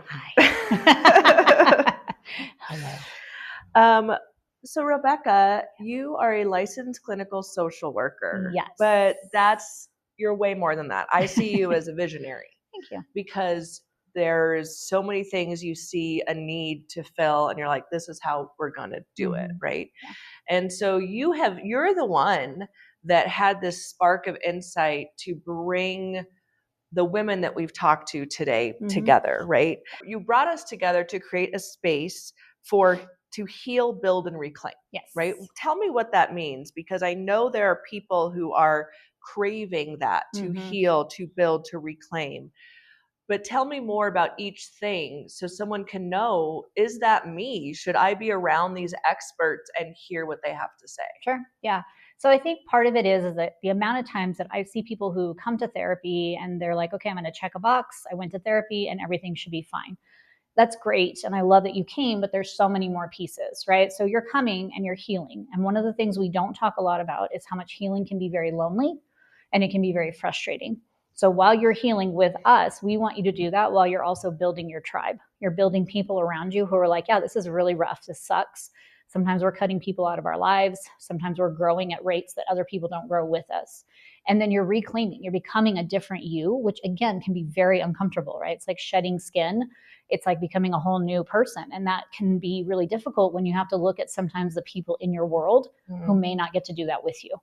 Hi. Hello. So Rebecca, you are a licensed clinical social worker. Yes. But you're way more than that. I see you as a visionary. Thank you. Because there's so many things you see a need to fill and you're like, this is how we're going to do it, right? Yeah. And so you're the one that had this spark of insight to bring the women that we've talked to today together, right? You brought us together to create a space to heal, build, and reclaim. Yes. Right? Tell me what that means, because I know there are people who are craving that to heal, to build, to reclaim. But tell me more about each thing so someone can know, is that me? Should I be around these experts and hear what they have to say? Sure. Yeah. So I think part of it is that the amount of times that I see people who come to therapy and they're like, okay, I'm going to check a box. I went to therapy and everything should be fine. That's great. And I love that you came, but there's so many more pieces, right? So you're coming and you're healing. And one of the things we don't talk a lot about is how much healing can be very lonely and it can be very frustrating. So while you're healing with us, we want you to do that while you're also building your tribe. You're building people around you who are like, yeah, this is really rough. This sucks. Sometimes we're cutting people out of our lives. Sometimes we're growing at rates that other people don't grow with us. And then you're reclaiming, you're becoming a different you, which again can be very uncomfortable, right? It's like shedding skin. It's like becoming a whole new person. And that can be really difficult when you have to look at sometimes the people in your world who may not get to do that with you.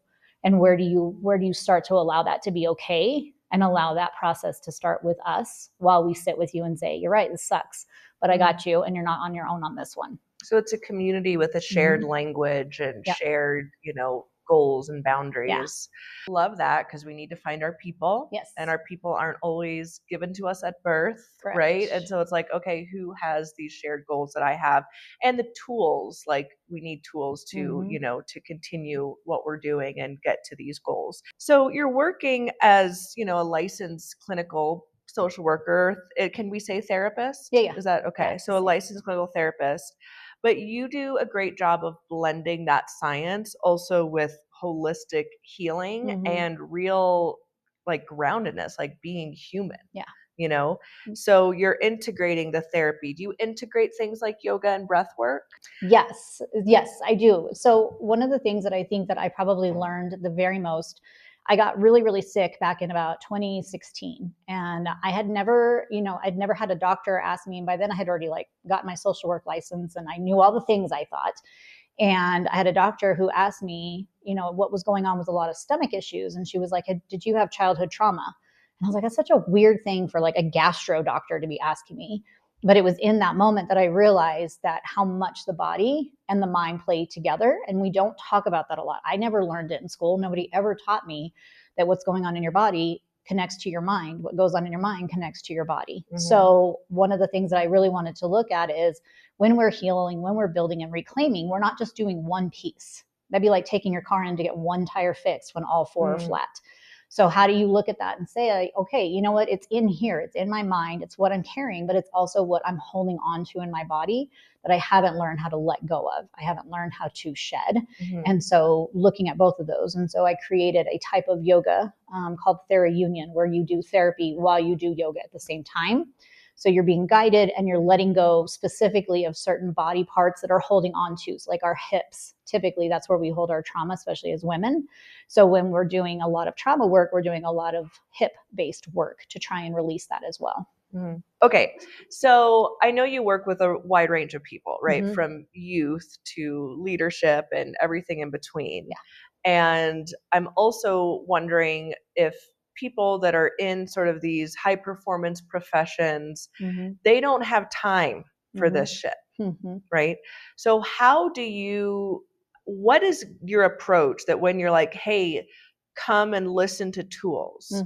And where do you start to allow that to be okay and allow that process to start with us while we sit with you and say, you're right, this sucks, but I got you and you're not on your own on this one. So it's a community with a shared language and shared, goals and boundaries. Yeah. Love that, because we need to find our people. Yes. And our people aren't always given to us at birth. Correct. Right? And so it's like, okay, who has these shared goals that I have? And the tools, like we need tools to, to continue what we're doing and get to these goals. So you're working as, a licensed clinical social worker. Can we say therapist? Yeah. Is that okay? Yeah, so a licensed clinical therapist. But you do a great job of blending that science also with holistic healing and real groundedness, like being human. Yeah. So you're integrating the therapy. Do you integrate things like yoga and breath work? Yes, I do. So one of the things that I think that I probably learned the very most, I got really, really sick back in about 2016. And I had never, I'd never had a doctor ask me. And by then I had already got my social work license and I knew all the things I thought. And I had a doctor who asked me, what was going on with a lot of stomach issues. And she was like, did you have childhood trauma? And I was like, that's such a weird thing for a gastro doctor to be asking me. But it was in that moment that I realized that how much the body and the mind play together. And we don't talk about that a lot. I never learned it in school. Nobody ever taught me that what's going on in your body connects to your mind. What goes on in your mind connects to your body. So one of the things that I really wanted to look at is when we're healing, when we're building and reclaiming, we're not just doing one piece. That'd be like taking your car in to get one tire fixed when all four are flat. So how do you look at that and say, okay, you know what? It's in here. It's in my mind. It's what I'm carrying, but it's also what I'm holding on to in my body that I haven't learned how to let go of. I haven't learned how to shed. And so looking at both of those. And so I created a type of yoga called TheraUnion, where you do therapy while you do yoga at the same time. So you're being guided and you're letting go specifically of certain body parts that are holding on to, so like our hips. Typically, that's where we hold our trauma, especially as women. So when we're doing a lot of trauma work, we're doing a lot of hip-based work to try and release that as well. Okay. So I know you work with a wide range of people, right? From youth to leadership and everything in between. Yeah. And I'm also wondering if people that are in sort of these high performance professions, they don't have time for this shit, right? So what is your approach that when you're like, hey, come and listen to tools,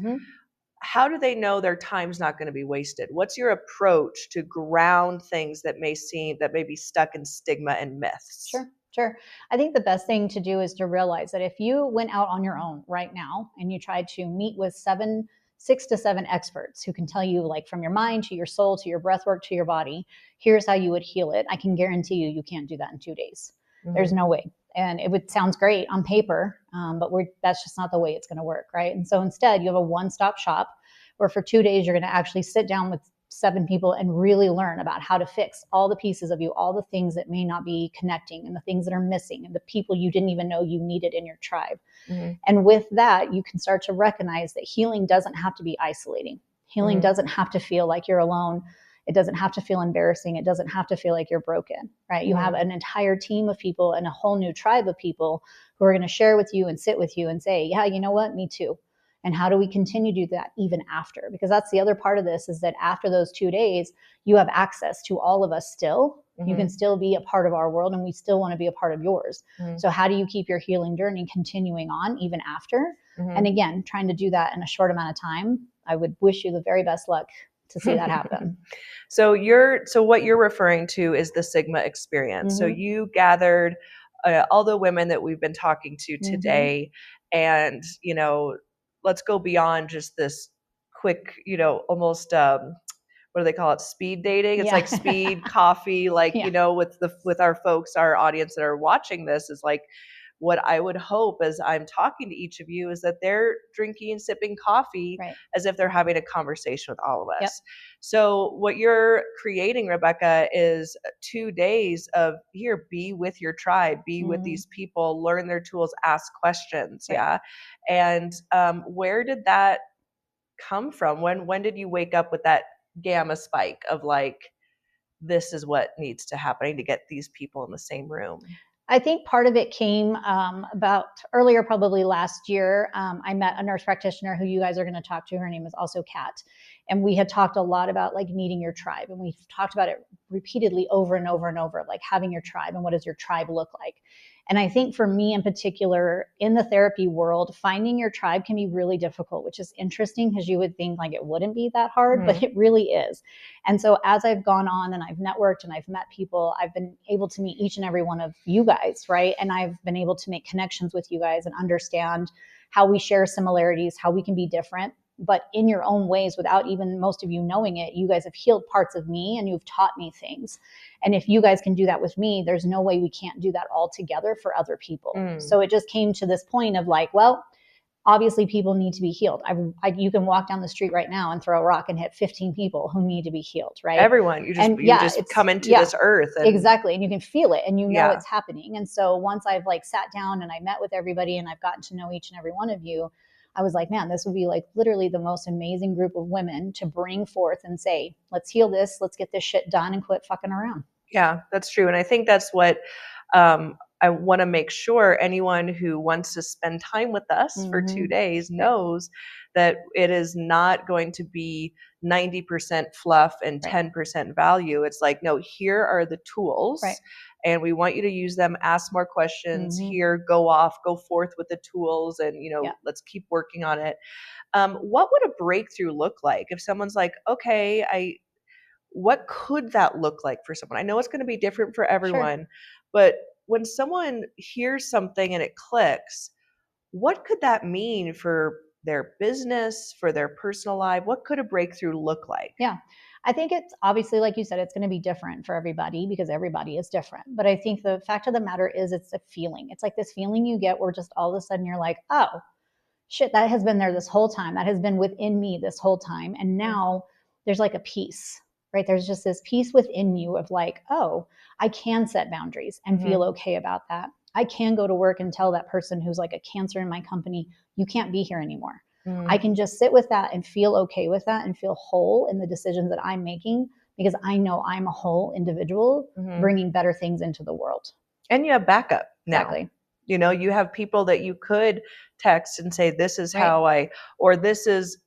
how do they know their time's not going to be wasted? What's your approach to ground things that may be stuck in stigma and myths? Sure. I think the best thing to do is to realize that if you went out on your own right now and you tried to meet with 6 to 7 experts who can tell you, from your mind to your soul to your breath work to your body, here's how you would heal it, I can guarantee you can't do that in 2 days. There's no way. And sounds great on paper, but that's just not the way it's going to work, right? And so instead, you have a one-stop shop where for 2 days, you're going to actually sit down with 7 people and really learn about how to fix all the pieces of you, all the things that may not be connecting and the things that are missing and the people you didn't even know you needed in your tribe. Mm-hmm. And with that, you can start to recognize that healing doesn't have to be isolating. Healing mm-hmm. doesn't have to feel like you're alone. It doesn't have to feel embarrassing. It doesn't have to feel like you're broken, right? You have an entire team of people and a whole new tribe of people who are going to share with you and sit with you and say, yeah, you know what? Me too. And how do we continue to do that even after? Because that's the other part of this, is that after those 2 days, you have access to all of us still. Mm-hmm. You can still be a part of our world, and we still want to be a part of yours. Mm-hmm. So how do you keep your healing journey continuing on even after? Mm-hmm. And again, trying to do that in a short amount of time. I would wish you the very best luck to see that happen. So what you're referring to is the Sigma experience. Mm-hmm. So you gathered all the women that we've been talking to today, mm-hmm. and, you know, let's go beyond just this quick, you know, almost, what do they call it? Speed dating. It's like speed coffee, like, you know, with our folks, our audience that are watching this, is like, what I would hope as I'm talking to each of you is that they're drinking and sipping coffee as if they're having a conversation with all of us. Yep. So what you're creating, Rebecca, is 2 days of here, be with your tribe, be with these people, learn their tools, ask questions. Right. Yeah. And where did that come from? When did you wake up with that gamma spike of like, this is what needs to happen to get these people in the same room? I think part of it came about earlier, probably last year. I met a nurse practitioner who you guys are going to talk to. Her name is also Kat. And we had talked a lot about like needing your tribe. And we've talked about it repeatedly over and over and over, like having your tribe and what does your tribe look like? And I think for me in particular, in the therapy world, finding your tribe can be really difficult, which is interesting because you would think like it wouldn't be that hard, but it really is. And so as I've gone on and I've networked and I've met people, I've been able to meet each and every one of you guys, right? And I've been able to make connections with you guys and understand how we share similarities, how we can be different, but in your own ways without even most of you knowing it. You guys have healed parts of me and you've taught me things. And if you guys can do that with me, there's no way we can't do that all together for other people. So it just came to this point of like, well, obviously people need to be healed. You can walk down the street right now and throw a rock and hit 15 people who need to be healed, right? Everyone. You just come into this earth. And exactly. And you can feel it and you know it's happening. And so once I've like sat down and I met with everybody and I've gotten to know each and every one of you, I was like, man, this would be like literally the most amazing group of women to bring forth and say, let's heal this. Let's get this shit done and quit fucking around. Yeah, that's true. And I think that's what I want to make sure anyone who wants to spend time with us for 2 days knows that it is not going to be 90% fluff and 10% value. It's like, no, here are the tools. Right. And we want you to use them, ask more questions here, go forth with the tools, and, you know, let's keep working on it. What would a breakthrough look like if someone's like, okay, what could that look like for someone? I know it's going to be different for everyone, but when someone hears something and it clicks, what could that mean for their business, for their personal life? What could a breakthrough look like? Yeah. I think it's obviously, like you said, it's going to be different for everybody because everybody is different. But I think the fact of the matter is it's a feeling. It's like this feeling you get where just all of a sudden you're like, oh, shit, that has been there this whole time. That has been within me this whole time. And now there's like a peace, right? There's just this peace within you of like, oh, I can set boundaries and feel okay about that. I can go to work and tell that person who's like a cancer in my company, you can't be here anymore. I can just sit with that and feel okay with that and feel whole in the decisions that I'm making because I know I'm a whole individual bringing better things into the world. And you have backup now. Exactly. You know, you have people that you could text and say, this is how or this is,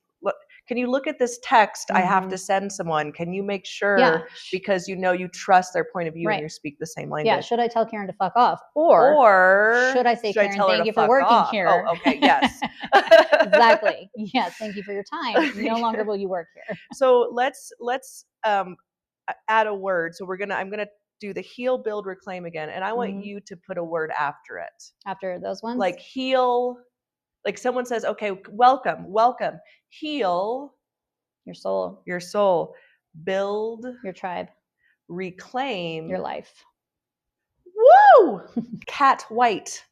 can you look at this text I have to send someone? Can you make sure, because you know you trust their point of view and you speak the same language? Yeah, should I tell Karen to fuck off? Or should I say, Karen, thank you for working here? Oh, okay, yes. Exactly. Yes, thank you for your time. No longer will you work here. So let's add a word. So I'm gonna do the heal, build, reclaim again. And I want you to put a word after it. After those ones? Like heal. Like someone says, okay, welcome, heal your soul, build your tribe, reclaim your life. Woo! Kat White.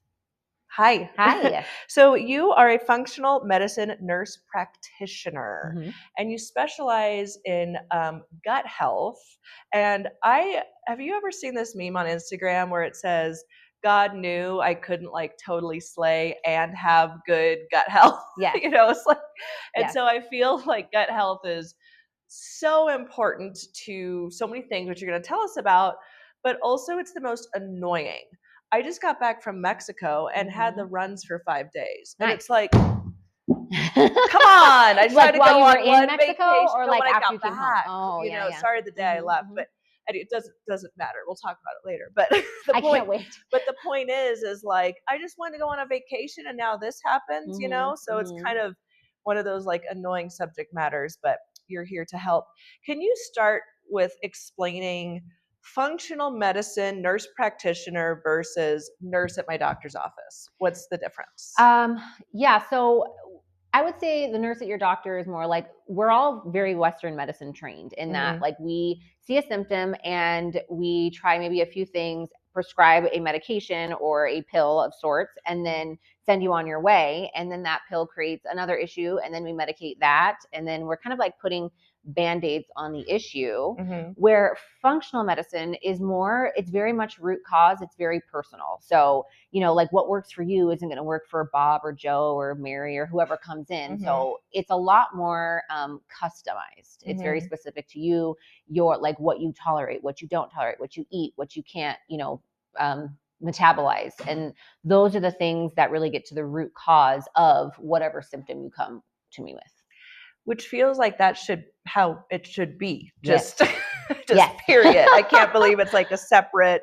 Hi. Hi. So you are a functional medicine nurse practitioner, Mm-hmm. and you specialize in gut health. And have you ever seen this meme on Instagram where it says, "God knew I couldn't like totally slay and have good gut health." Yes. It's like, and Yes. so I feel like gut health is so important to so many things, which you're going to tell us about, but also it's the most annoying. I just got back from Mexico and had the runs for 5 days. And Nice. it's like, come on. I tried Like to while go you were on in one Mexico vacation. or No, like when I after got you came home? back, Oh, yeah. sorry the day I left, but and it doesn't matter. We'll talk about it later. But I can't wait. But the point is like, I just wanted to go on a vacation and now this happens, so it's kind of one of those like annoying subject matters, but you're here to help. Can you start with explaining functional medicine nurse practitioner versus nurse at my doctor's office? What's the difference? Yeah. So I would say the nurse at your doctor is more like, we're all very Western medicine trained in that, like, we see a symptom and we try maybe a few things, prescribe a medication or a pill of sorts, and then send you on your way. And then that pill creates another issue, and then we medicate that. And then we're kind of like putting band-aids on the issue, where functional medicine is more, it's very much root cause. It's very personal. So, like what works for you isn't going to work for Bob or Joe or Mary or whoever comes in. So it's a lot more customized. It's very specific to you, your like what you tolerate, what you don't tolerate, what you eat, what you can't, metabolize. And those are the things that really get to the root cause of whatever symptom you come to me with. Which feels like that should how it should be. Yes. Just period. I can't believe it's like a separate,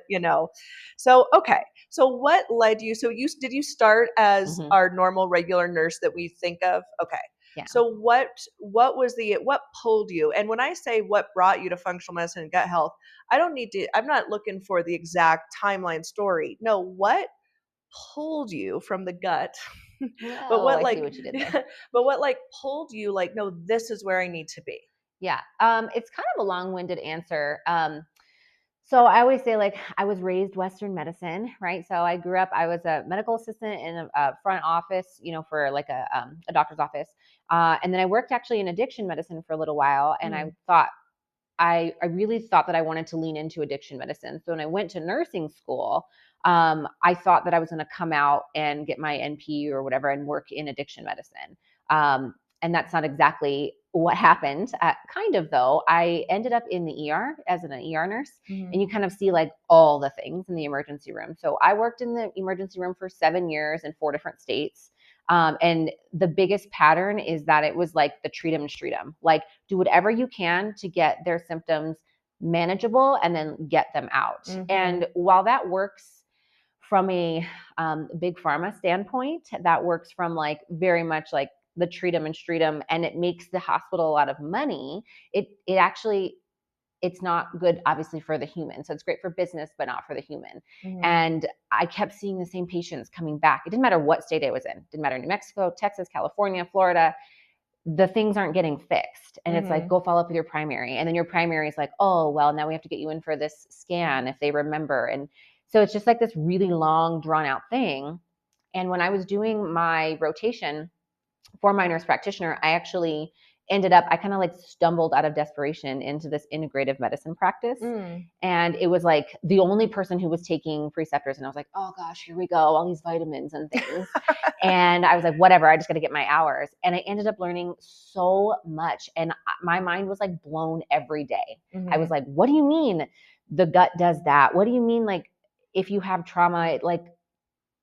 So, okay. So what led you? So did you start as our normal regular nurse that we think of? Okay. Yeah. So what pulled you? And when I say what brought you to functional medicine and gut health, I'm not looking for the exact timeline story. No, what pulled you from the gut? But what I see what you did there. but what like pulled you like, no, this is where I need to be? Yeah. It's kind of a long-winded answer. So I always say, like, I was raised Western medicine, right? So I grew up, I was a medical assistant in a front office, for like a doctor's office. And then I worked actually in addiction medicine for a little while. And I really thought that I wanted to lean into addiction medicine. So when I went to nursing school, I thought that I was going to come out and get my NP or whatever and work in addiction medicine. And that's not exactly what happened. Kind of, though. I ended up in the ER as an ER nurse, and you kind of see like all the things in the emergency room. So I worked in the emergency room for 7 years in 4 different states. And the biggest pattern is that it was like the treat them and treat them. Like, do whatever you can to get their symptoms manageable and then get them out. And while that works from a big pharma standpoint, that works from like very much like the treat them and treat them, and it makes the hospital a lot of money. It actually, it's not good, obviously, for the human. So it's great for business, but not for the human. And I kept seeing the same patients coming back. It didn't matter what state I was in. It didn't matter New Mexico, Texas, California, Florida. The things aren't getting fixed. And it's like, go follow up with your primary. And then your primary is like, oh, well, now we have to get you in for this scan if they remember. And so it's just like this really long, drawn out thing. And when I was doing my rotation for my nurse practitioner, I actually I kind of like stumbled out of desperation into this integrative medicine practice. And it was like the only person who was taking preceptors. And I was like, oh gosh, here we go, all these vitamins and things. And I was like, whatever, I just got to get my hours. And I ended up learning so much. And my mind was like blown every day. I was like, what do you mean the gut does that? What do you mean, like, if you have trauma, it like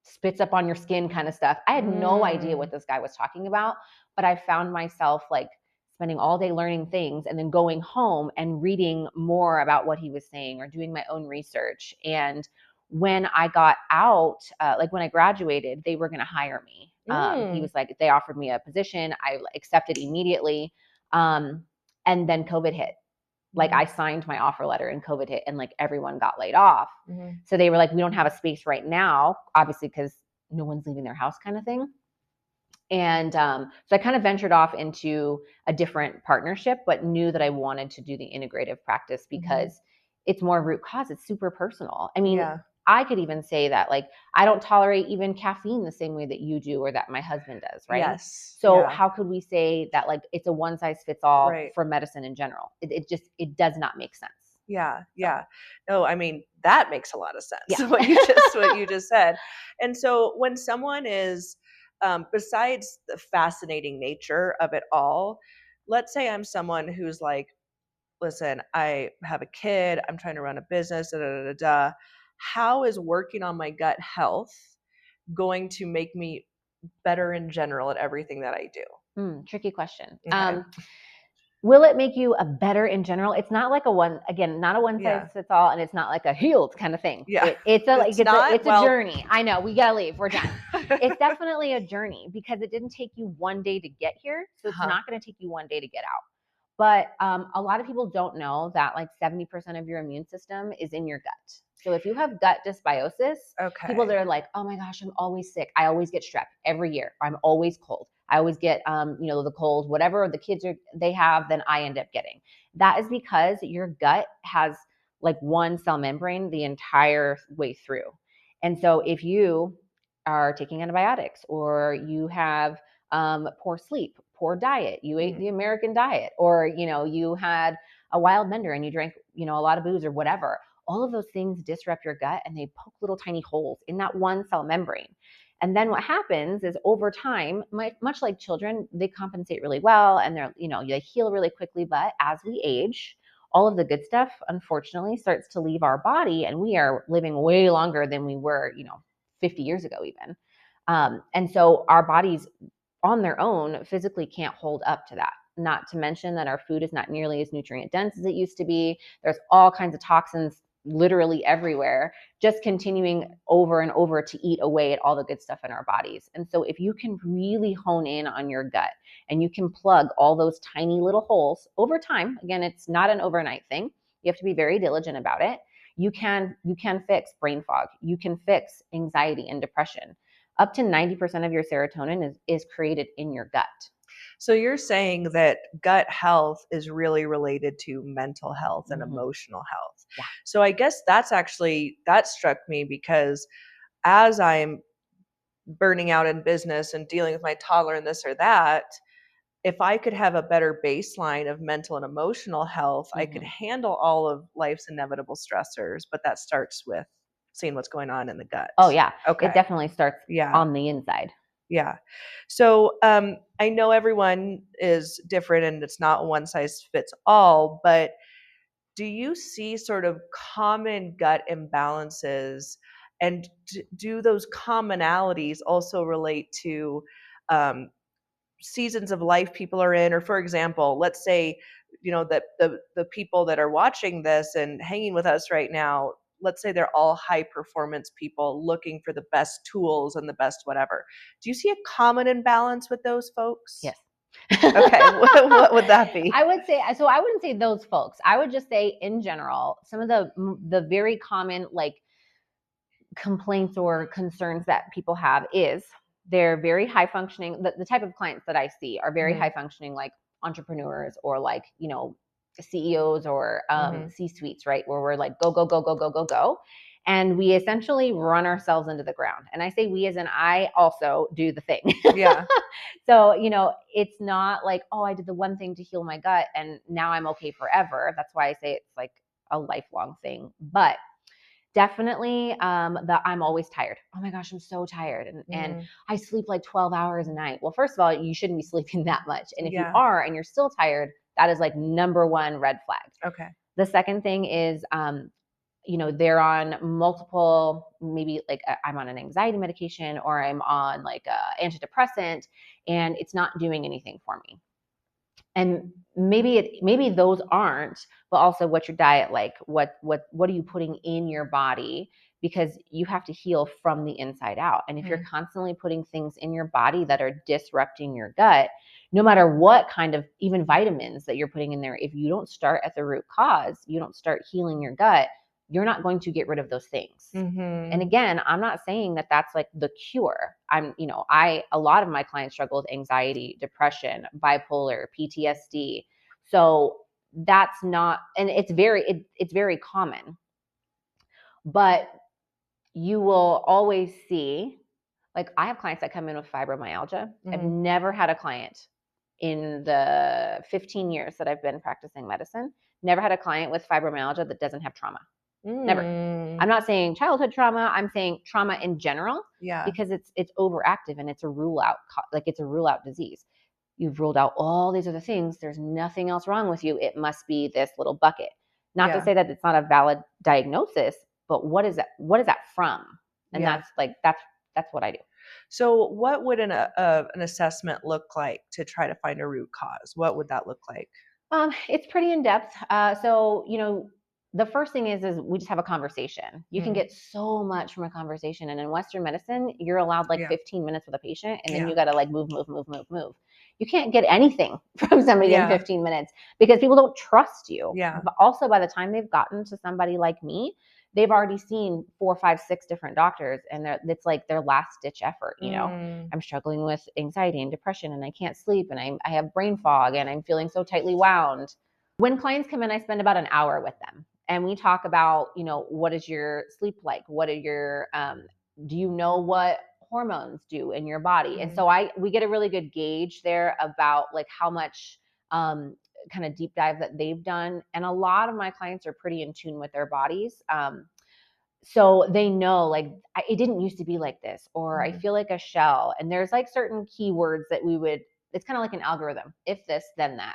spits up on your skin kind of stuff? I had no idea what this guy was talking about, but I found myself like spending all day learning things and then going home and reading more about what he was saying or doing my own research. And when I got out, like when I graduated, they were going to hire me. He was like, they offered me a position. I accepted immediately. And then COVID hit. Like I signed my offer letter and COVID hit and like everyone got laid off. So they were like, we don't have a space right now, obviously, because no one's leaving their house kind of thing. And so I kind of ventured off into a different partnership, but knew that I wanted to do the integrative practice because it's more root cause. It's super personal. I mean, I could even say that, like, I don't tolerate even caffeine the same way that you do or that my husband does, right? Yes. So Yeah. how could we say that, like, it's a one size fits all Right. for medicine in general? It does not make sense. Yeah, yeah. No, I mean, that makes a lot of sense, Yeah. what you just said. And so when someone is, besides the fascinating nature of it all, let's say I'm someone who's like, listen, I have a kid, I'm trying to run a business, da da da da. Da. How is working on my gut health going to make me better in general at everything that I do? Tricky question. Okay. Will it make you a better in general? It's not like not a one size Yeah. fits all, and it's not like a healed kind of thing. Yeah. It's Well, a journey. I know, we gotta leave. We're done. It's definitely a journey because it didn't take you one day to get here, so it's not going to take you one day to get out. But a lot of people don't know that like 70% of your immune system is in your gut. So if you have gut dysbiosis, okay. people that are like, oh my gosh, I'm always sick. I always get strep every year. I'm always cold. I always get, the cold, whatever the kids they have, then I end up getting. That is because your gut has like one cell membrane the entire way through. And so if you are taking antibiotics or you have poor sleep, poor diet, you ate the American diet, or, you had a wild bender and you drank, a lot of booze or whatever, all of those things disrupt your gut and they poke little tiny holes in that one cell membrane. And then what happens is over time, much like children, they compensate really well and they heal really quickly. But as we age, all of the good stuff, unfortunately, starts to leave our body, and we are living way longer than we were, 50 years ago even. And so our bodies on their own physically can't hold up to that. Not to mention that our food is not nearly as nutrient dense as it used to be. There's all kinds of toxins literally everywhere, just continuing over and over to eat away at all the good stuff in our bodies. And so if you can really hone in on your gut and you can plug all those tiny little holes over time, again, it's not an overnight thing. You have to be very diligent about it. You can fix brain fog. You can fix anxiety and depression. Up to 90% of your serotonin is created in your gut. So you're saying that gut health is really related to mental health and emotional health. Yeah. So I guess that struck me because as I'm burning out in business and dealing with my toddler and this or that, if I could have a better baseline of mental and emotional health, I could handle all of life's inevitable stressors. But that starts with seeing what's going on in the gut. Oh yeah. Okay. It definitely starts on the inside. Yeah. So I know everyone is different and it's not one size fits all, but do you see sort of common gut imbalances, and do those commonalities also relate to seasons of life people are in? Or for example, let's say, that the people that are watching this and hanging with us right now, let's say they're all high performance people looking for the best tools and the best whatever. Do you see a common imbalance with those folks? Yes. Okay. What would that be? I would say, so I wouldn't say those folks. I would just say in general, some of the very common like complaints or concerns that people have is they're very high functioning. The type of clients that I see are very high functioning, like entrepreneurs or like, CEOs or C-suites, right? Where we're like, go, go, go, go, go, go, go. And we essentially run ourselves into the ground. And I say we as in I also do the thing. Yeah. So, it's not like, oh, I did the one thing to heal my gut and now I'm okay forever. That's why I say it's like a lifelong thing. But definitely I'm always tired. Oh my gosh, I'm so tired. And I sleep like 12 hours a night. Well, first of all, you shouldn't be sleeping that much. And if you are and you're still tired, that is like number one red flag. Okay. The second thing is, they're on multiple, maybe like I'm on an anxiety medication or I'm on like a antidepressant and it's not doing anything for me. And maybe those aren't, but also what's your diet like? What are you putting in your body? Because you have to heal from the inside out. And if you're constantly putting things in your body that are disrupting your gut, no matter what kind of even vitamins that you're putting in there, if you don't start at the root cause, you don't start healing your gut, you're not going to get rid of those things. And again, I'm not saying that that's like the cure. A lot of my clients struggle with anxiety, depression, bipolar, PTSD. So that's not, and it's very common, but you will always see, like I have clients that come in with fibromyalgia. I've never had a client in the 15 years that I've been practicing medicine, never had a client with fibromyalgia that doesn't have trauma. Never. I'm not saying childhood trauma. I'm saying trauma in general, because it's overactive and it's a rule out, like it's a rule out disease. You've ruled out all these other things. There's nothing else wrong with you. It must be this little bucket. Not to say that it's not a valid diagnosis, but what is that? What is that from? And that's what I do. So what would an assessment look like to try to find a root cause? What would that look like? It's pretty in depth. So, the first thing is we just have a conversation. You can get so much from a conversation. And in Western medicine, you're allowed 15 minutes with a patient, and then you got to move. You can't get anything from somebody in 15 minutes because people don't trust you. But also by the time they've gotten to somebody like me, they've already seen 4, 5, 6 different doctors, and it's like their last ditch effort. I'm struggling with anxiety and depression, and I can't sleep, and I have brain fog, and I'm feeling so tightly wound. When clients come in, I spend about an hour with them, and we talk about, what is your sleep like? What are your, do you know what hormones do in your body? And so we get a really good gauge there about how much, kind of deep dive that they've done. And a lot of my clients are pretty in tune with their bodies. So they know it didn't used to be like this, or I feel like a shell. And there's certain keywords that it's kind of like an algorithm. If this, then that.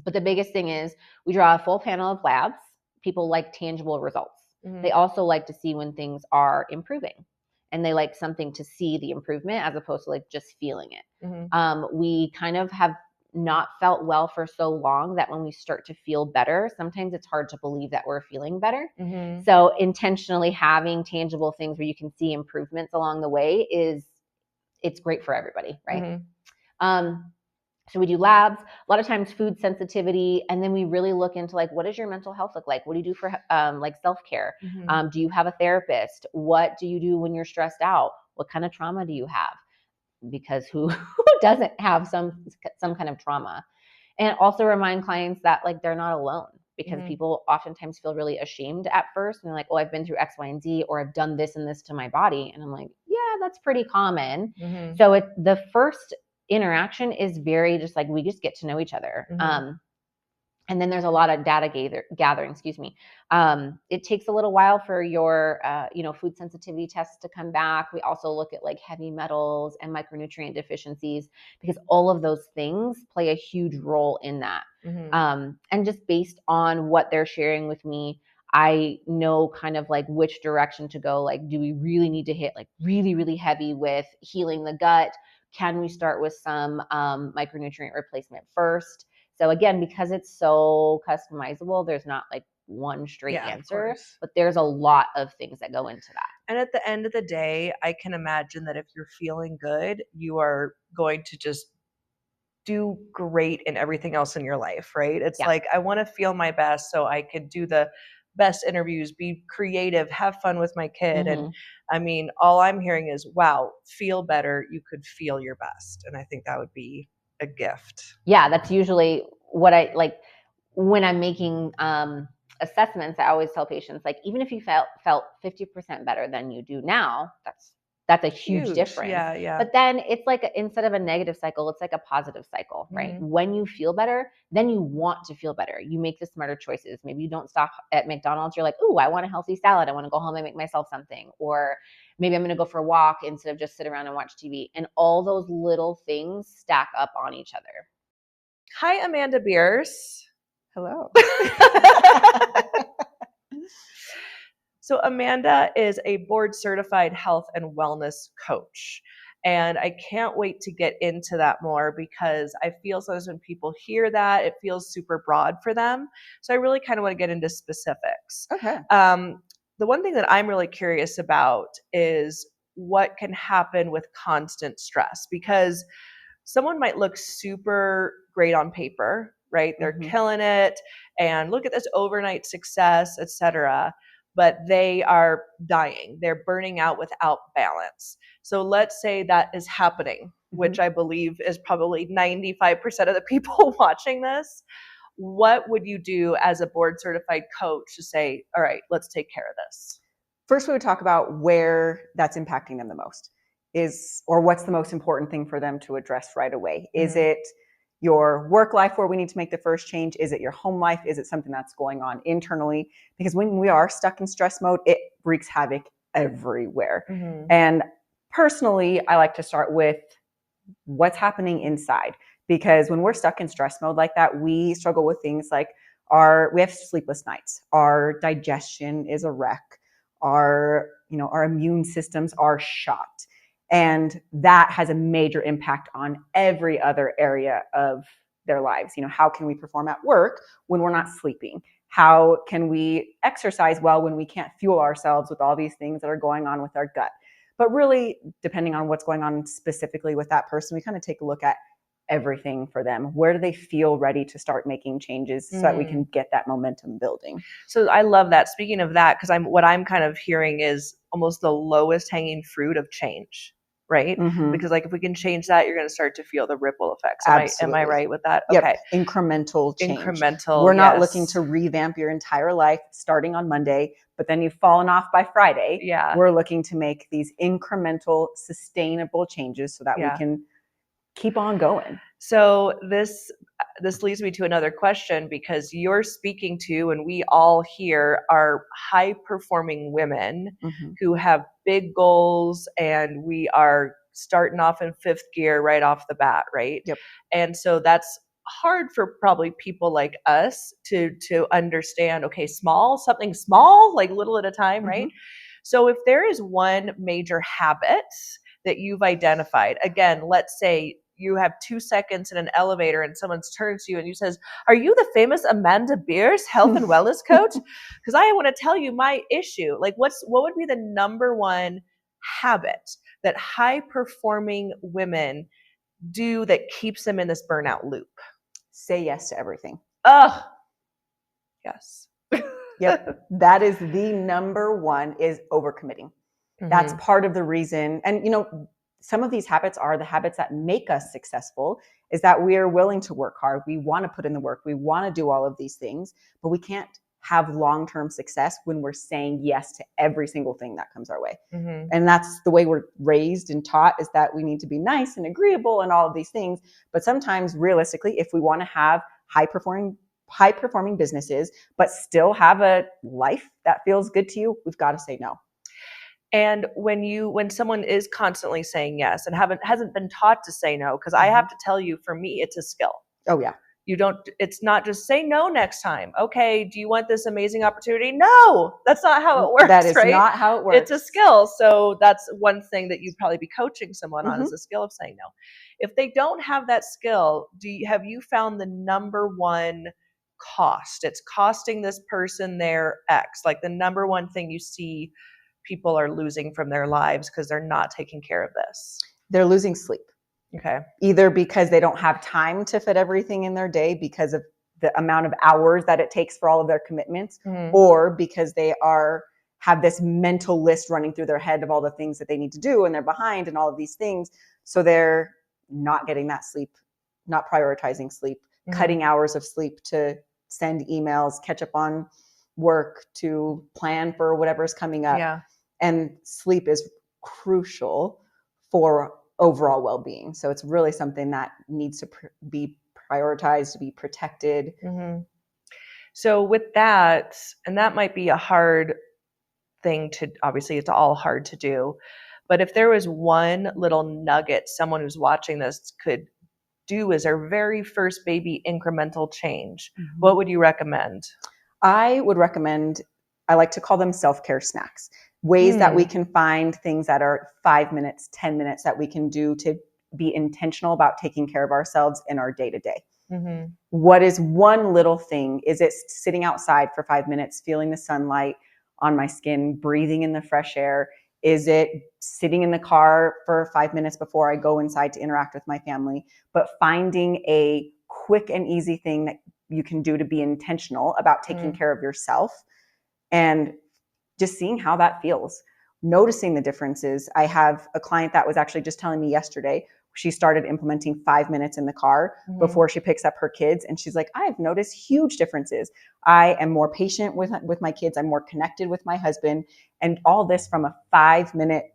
But the biggest thing is we draw a full panel of labs. People like tangible results. They also like to see when things are improving, and they like something to see the improvement as opposed to just feeling it. We kind of have not felt well for so long that when we start to feel better, sometimes it's hard to believe that we're feeling better. So intentionally having tangible things where you can see improvements along the way it's great for everybody, right? So we do labs, a lot of times food sensitivity, and then we really look into what does your mental health look like? What do you do for self-care? Do you have a therapist? What do you do when you're stressed out? What kind of trauma do you have? Because who doesn't have some kind of trauma? And also remind clients that they're not alone, because people oftentimes feel really ashamed at first, and they're like, oh, I've been through X, Y, and Z, or I've done this and this to my body. And I'm like, yeah, that's pretty common. So the first interaction is very just we just get to know each other. And then there's a lot of data gathering, it takes a little while for your, food sensitivity tests to come back. We also look at heavy metals and micronutrient deficiencies, because all of those things play a huge role in that. And just based on what they're sharing with me, I know kind of which direction to go. Do we really need to hit really, really heavy with healing the gut? Can we start with some micronutrient replacement first? So again, because it's so customizable, there's not one straight answer, but there's a lot of things that go into that. And at the end of the day, I can imagine that if you're feeling good, you are going to just do great in everything else in your life, right? It's I want to feel my best so I could do the best interviews, be creative, have fun with my kid. And I mean, all I'm hearing is, wow, feel better. You could feel your best. And I think that would be a gift. Yeah, that's usually what I like when I'm making assessments. I always tell patients, even if you felt 50% better than you do now, that's a huge difference. Yeah. But then it's instead of a negative cycle, it's a positive cycle, right? When you feel better, then you want to feel better. You make the smarter choices. Maybe you don't stop at McDonald's. You're like, ooh, I want a healthy salad. I want to go home and make myself something. Or maybe I'm going to go for a walk instead of just sit around and watch TV. And all those little things stack up on each other. Hi, Amanda Beers. Hello. So Amanda is a board certified health and wellness coach. And I can't wait to get into that more, because I feel sometimes when people hear that, it feels super broad for them. So I really kind of want to get into specifics. Okay. The one thing that I'm really curious about is what can happen with constant stress, because someone might look super great on paper, right? They're killing it, and look at this overnight success, etc. But they are dying. They're burning out without balance. So let's say that is happening, which I believe is probably 95% of the people watching this. What would you do as a board certified coach to say, all right, let's take care of this? First, we would talk about where that's impacting them the most or what's the most important thing for them to address right away. Is it your work life where we need to make the first change? Is it your home life? Is it something that's going on internally? Because when we are stuck in stress mode, it wreaks havoc everywhere. And personally, I like to start with what's happening inside, because when we're stuck in stress mode like that, we struggle with things like we have sleepless nights, our digestion is a wreck, our immune systems are shot. And that has a major impact on every other area of their lives. How can we perform at work when we're not sleeping? How can we exercise well when we can't fuel ourselves with all these things that are going on with our gut? But really, depending on what's going on specifically with that person, we kind of take a look at everything for them. Where do they feel ready to start making changes so that we can get that momentum building? So I love that. Speaking of that, because what I'm kind of hearing is almost the lowest hanging fruit of change, right? Because like if we can change that, you're going to start to feel the ripple effects. Am I right with that? Yep. Okay. Incremental change. We're not looking to revamp your entire life starting on Monday, but then you've fallen off by Friday. Yeah. We're looking to make these incremental, sustainable changes so that we can keep on going. So this leads me to another question, because you're speaking to, and we all here are high performing women who have big goals, and we are starting off in fifth gear right off the bat, right? Yep. And so that's hard for probably people like us to understand, okay, something small, like little at a time, right? So if there is one major habit that you've identified, again, let's say you have 2 seconds in an elevator and someone turns to you and you says, "Are you the famous Amanda Beers, health and wellness coach?" Because I want to tell you my issue. Like, what would be the number one habit that high performing women do that keeps them in this burnout loop? Say yes to everything. Oh, yes. Yep. That is the number one, is overcommitting. That's part of the reason. And, some of these habits are the habits that make us successful, is that we are willing to work hard. We want to put in the work. We want to do all of these things, but we can't have long-term success when we're saying yes to every single thing that comes our way. And that's the way we're raised and taught, is that we need to be nice and agreeable and all of these things. But sometimes realistically, if we want to have high performing businesses, but still have a life that feels good to you, we've got to say no. And when someone is constantly saying yes and hasn't been taught to say no, because I have to tell you, for me, it's a skill. Oh yeah. It's not just say no next time. Okay, do you want this amazing opportunity? No, that's not how it works. That is right? not how it works. It's a skill. So that's one thing that you'd probably be coaching someone on, is a skill of saying no. If they don't have that skill, have you found the number one cost? It's costing this person their X, like the number one thing you see people are losing from their lives because they're not taking care of this. They're losing sleep. Okay. Either because they don't have time to fit everything in their day because of the amount of hours that it takes for all of their commitments, or because they have this mental list running through their head of all the things that they need to do, and they're behind and all of these things. So they're not getting that sleep, not prioritizing sleep, cutting hours of sleep to send emails, catch up on work, to plan for whatever's coming up. Yeah. And sleep is crucial for overall well-being. So it's really something that needs to be prioritized, to be protected. So with that, and that might be a hard thing to, obviously it's all hard to do, but if there was one little nugget someone who's watching this could do as their very first baby incremental change, what would you recommend? I would recommend, I like to call them self-care snacks. Ways that we can find things that are 5 minutes, 10 minutes that we can do to be intentional about taking care of ourselves in our day-to-day. What is one little thing? Is it sitting outside for 5 minutes, feeling the sunlight on my skin, breathing in the fresh air? Is it sitting in the car for 5 minutes before I go inside to interact with my family? But finding a quick and easy thing that you can do to be intentional about taking care of yourself, and just seeing how that feels, noticing the differences. I have a client that was actually just telling me yesterday, she started implementing 5 minutes in the car Mhm. before she picks up her kids. And she's like, I've noticed huge differences. I am more patient with my kids. I'm more connected with my husband. And all this from a 5-minute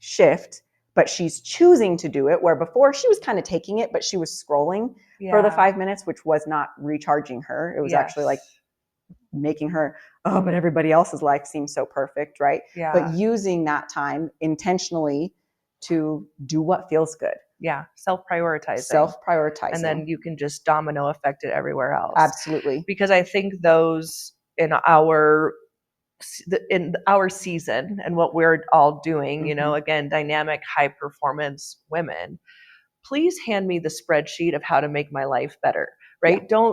shift, but she's choosing to do it, where before she was kind of taking it, but she was scrolling for the Yeah. 5 minutes, which was not recharging her. It was actually like Yes. making her, oh, but everybody else's life seems so perfect, right? Yeah. But using that time intentionally to do what feels good. Yeah. Self-prioritizing. Self-prioritizing. And then you can just domino affect it everywhere else. Absolutely. Because I think those in our season and what we're all doing, you know, again, dynamic, high performance women, please hand me the spreadsheet of how to make my life better, right? Yeah.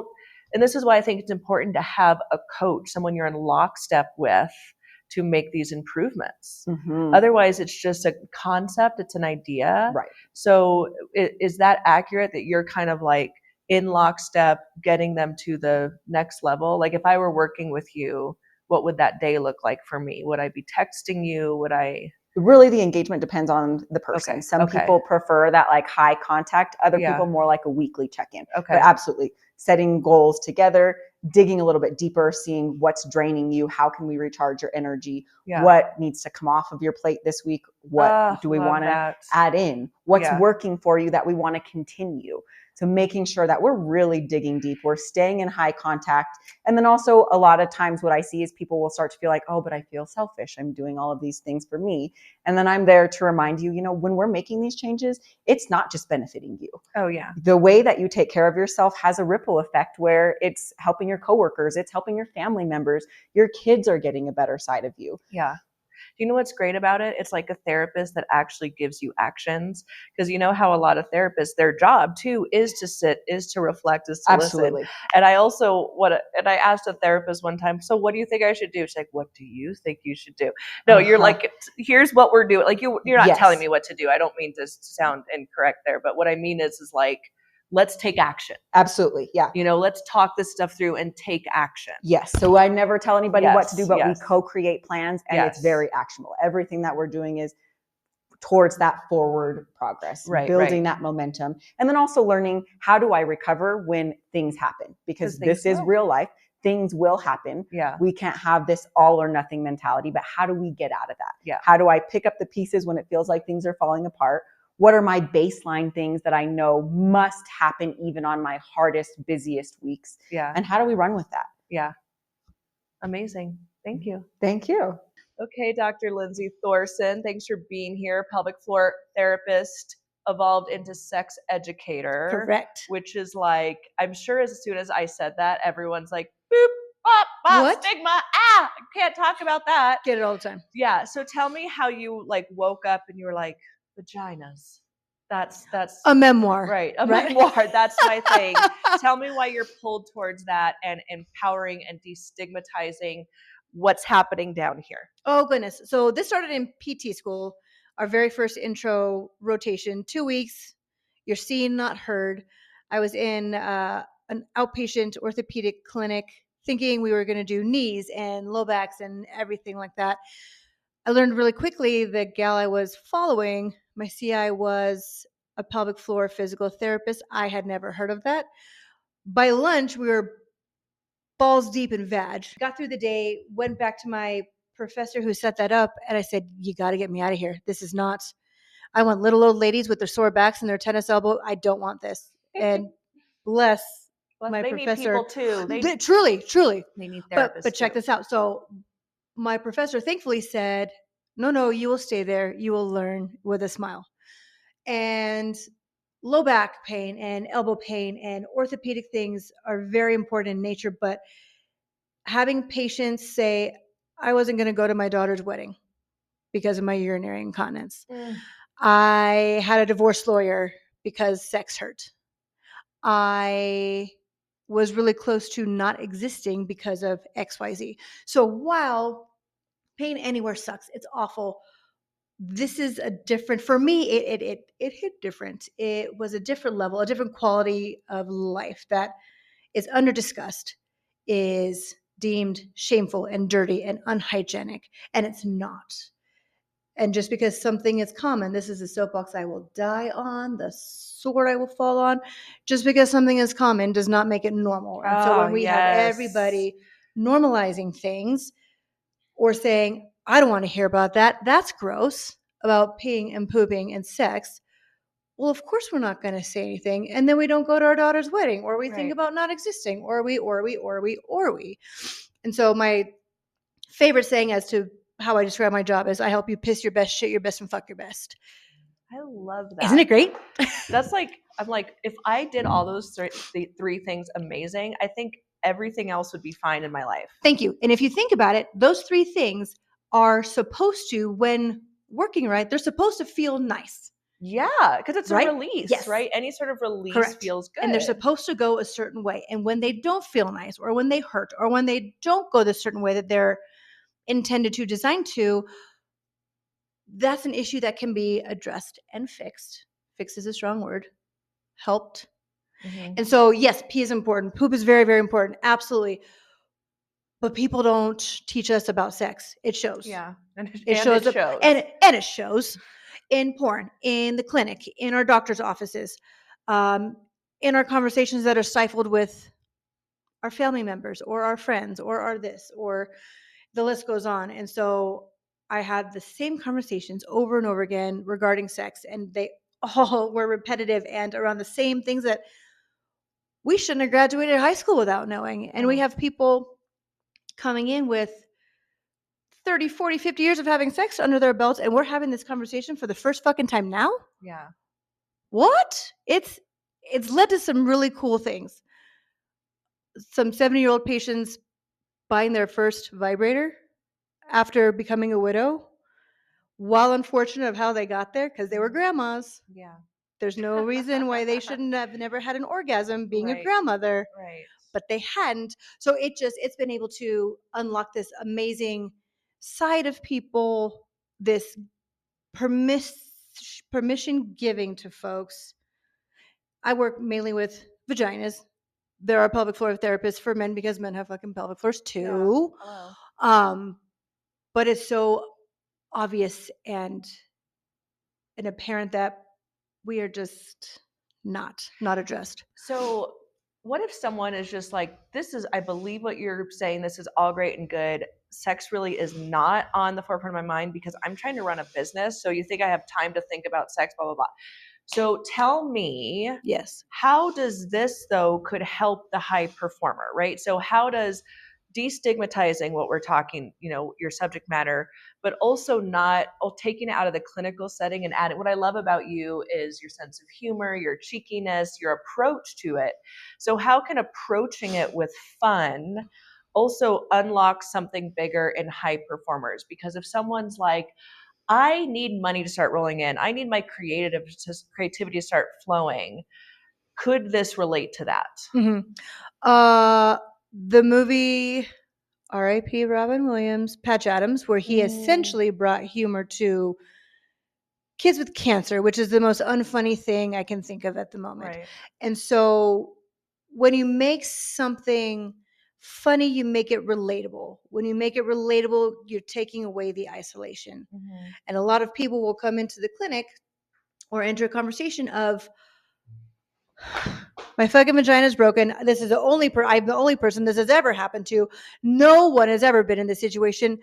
And this is why I think it's important to have a coach, someone you're in lockstep with, to make these improvements. Mhm. Otherwise, it's just a concept, it's an idea. Right. So is that accurate, that you're kind of like in lockstep, getting them to the next level? Like if I were working with you, what would that day look like for me? Would I be texting you? Would I? Really, the engagement depends on the person. Okay, Some okay. people prefer that like high contact, other Yeah. people more like a weekly check-in. Okay. But absolutely, setting goals together, digging a little bit deeper, seeing what's draining you, how can we recharge your energy, Yeah. what needs to come off of your plate this week, what do we Love want to that. add in, what's Yeah. working for you that we want to continue. So making sure that we're really digging deep, we're staying in high contact. And then also a lot of times what I see is people will start to feel like, oh, but I feel selfish. I'm doing all of these things for me. And then I'm there to remind you, you know, when we're making these changes, it's not just benefiting you. Oh yeah. The way that you take care of yourself has a ripple effect where it's helping your coworkers, it's helping your family members, your kids are getting a better side of you. Yeah. Do you know what's great about it? It's like a therapist that actually gives you actions. Because you know how a lot of therapists, their job too is to sit, is to reflect, is to Absolutely. listen. And I also, and I asked a therapist one time, so what do you think I should do? She's like, what do you think you should do? No, you're like, here's what we're doing. Like you're not Yes. telling me what to do. I don't mean to sound incorrect there, but what I mean is like, let's take action. Absolutely. Yeah. You know, let's talk this stuff through and take action. Yes. So I never tell anybody what to do, but Yes. we co-create plans and Yes. it's very actionable. Everything that we're doing is towards that forward progress, Right, building right. that momentum. And then also learning, how do I recover when things happen? Because 'Cause things this is will. real life. Things will happen. Yeah. We can't have this all or nothing mentality, but how do we get out of that? Yeah. How do I pick up the pieces when it feels like things are falling apart? What are my baseline things that I know must happen even on my hardest, busiest weeks? Yeah. And how do we run with that? Yeah. Amazing. Thank you. Thank you. Okay, Dr. Lindsay Thorson, thanks for being here. Pelvic floor therapist, evolved into sex educator. Correct. Which is like, I'm sure as soon as I said that, everyone's like, boop, bop, bop, What? stigma, I can't talk about that. Get it all the time. Yeah, so tell me how you like woke up and you were like, vaginas. That's A memoir. right, a right? memoir. That's my thing. Tell me why you're pulled towards that and empowering and destigmatizing what's happening down here. Oh, goodness. So this started in PT school, our very first intro rotation, 2 weeks. You're seen, not heard. I was in an outpatient orthopedic clinic thinking we were going to do knees and low backs and everything like that. I learned really quickly the gal I was following, my CI, was a pelvic floor physical therapist. I had never heard of that. By lunch, we were balls deep in vag. Got through the day, went back to my professor who set that up, and I said, you got to get me out of here. This is not, I want little old ladies with their sore backs and their tennis elbow. I don't want this. And bless my they professor. need people too. Truly. They need therapists. But check this out. So my professor thankfully said, no, you will stay there. You will learn with a smile. And low back pain and elbow pain and orthopedic things are very important in nature, but having patients say, I wasn't going to go to my daughter's wedding because of my urinary incontinence. I had a divorce lawyer because sex hurt. I was really close to not existing because of XYZ. So while pain anywhere sucks, it's awful, this is a different, for me, it hit different. It was a different level, a different quality of life that is under discussed, is deemed shameful and dirty and unhygienic, and it's not. And just because something is common, this is a soapbox I will die on, the sword I will fall on. Just because something is common does not make it normal. And so Oh, when we have yes. everybody normalizing things or saying, I don't want to hear about that, that's gross, about peeing and pooping and sex, well, of course we're not going to say anything. And then we don't go to our daughter's wedding, or we think Right. about not existing, or we. And so my favorite saying as to how I describe my job is I help you piss your best, shit your best, and fuck your best. I love that. Isn't it great? That's like, I'm like, if I did all those three things amazing, I think everything else would be fine in my life. Thank you. And if you think about it, those three things are supposed to, when working right, they're supposed to feel nice. Yeah, because it's Right? a release, Yes. right? Any sort of release Correct. feels good. And they're supposed to go a certain way. And when they don't feel nice, or when they hurt, or when they don't go the certain way that they're intended to, designed to, that's an issue that can be addressed and fixed. Fix is a strong word. Helped. Mhm. And so, yes, pee is important. Poop is very, very important. Absolutely. But people don't teach us about sex. It shows. Yeah, and It shows up, shows. and it shows in porn, in the clinic, in our doctor's offices, in our conversations that are stifled with our family members or our friends or our this, or the list goes on. And so I had the same conversations over and over again regarding sex, and they all were repetitive and around the same things that we shouldn't have graduated high school without knowing. And we Oh. have people coming in with 30, 40, 50 years of having sex under their belts, and we're having this conversation for the first fucking time now? Yeah. What? It's led to some really cool things. Some 70-year-old patients buying their first vibrator after becoming a widow, while unfortunate of how they got there, because they were grandmas. Yeah. There's no reason why they shouldn't have never had an orgasm being a Right. grandmother, Right. but they hadn't. So it's been able to unlock this amazing side of people, this permission giving to folks. I work mainly with vaginas. There are pelvic floor therapists for men because men have fucking pelvic floors too. Hello. But it's so obvious and apparent that we are just not addressed. So, what if someone is just like, I believe what you're saying, this is all great and good. Sex really is not on the forefront of my mind because I'm trying to run a business. So, you think I have time to think about sex, blah, blah, blah. So, tell me, Yes. how does this, though, could help the high performer, right? So, how does destigmatizing what we're talking, your subject matter, but also not taking it out of the clinical setting and adding, what I love about you is your sense of humor, your cheekiness, your approach to it. So how can approaching it with fun also unlock something bigger in high performers? Because if someone's like, I need money to start rolling in, I need my creativity to start flowing, could this relate to that? Mm-hmm. The movie R.I.P. Robin Williams, Patch Adams, where he essentially brought humor to kids with cancer, which is the most unfunny thing I can think of at the moment. Right. And so when you make something funny, you make it relatable. When you make it relatable, you're taking away the isolation. Mm-hmm. And a lot of people will come into the clinic or enter a conversation of, my fucking vagina is broken. This is I'm the only person this has ever happened to. No one has ever been in this situation.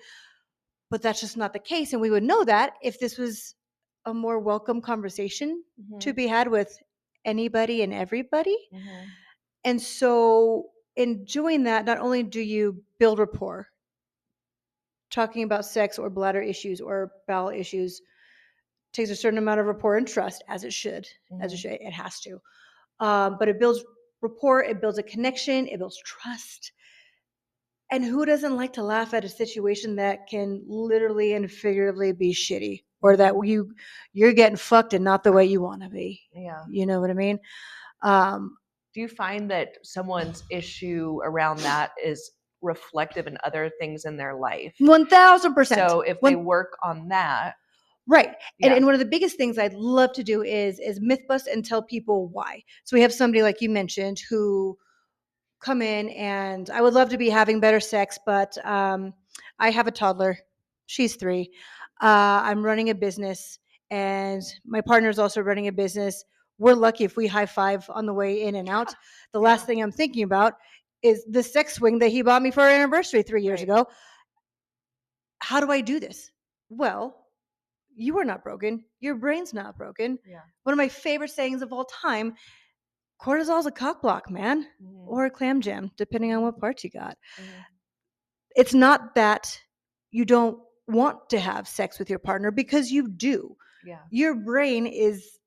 But that's just not the case. And we would know that if this was a more welcome conversation to be had with anybody and everybody. Mm-hmm. And so in doing that, not only do you build rapport, talking about sex or bladder issues or bowel issues takes a certain amount of rapport and trust, as it should, it has to. But it builds rapport, it builds a connection, it builds trust. And who doesn't like to laugh at a situation that can literally and figuratively be shitty, or that you're getting fucked and not the way you want to be? Yeah. You know what I mean? Do you find that someone's issue around that is reflective in other things in their life? 1000%. So if they work on that. Right. Yeah. And one of the biggest things I'd love to do is myth bust and tell people why. So we have somebody like you mentioned who come in and I would love to be having better sex, but I have a toddler. She's 3. I'm running a business, and my partner is also running a business. We're lucky if we high five on the way in and out. The last thing I'm thinking about is the sex swing that he bought me for our anniversary 3 years Right. ago. How do I do this? Well, you are not broken. Your brain's not broken. Yeah. One of my favorite sayings of all time, cortisol's a cock block, man, Mhm. or a clam jam, depending on what part you got. Mhm. It's not that you don't want to have sex with your partner, because you do. Yeah. Your brain is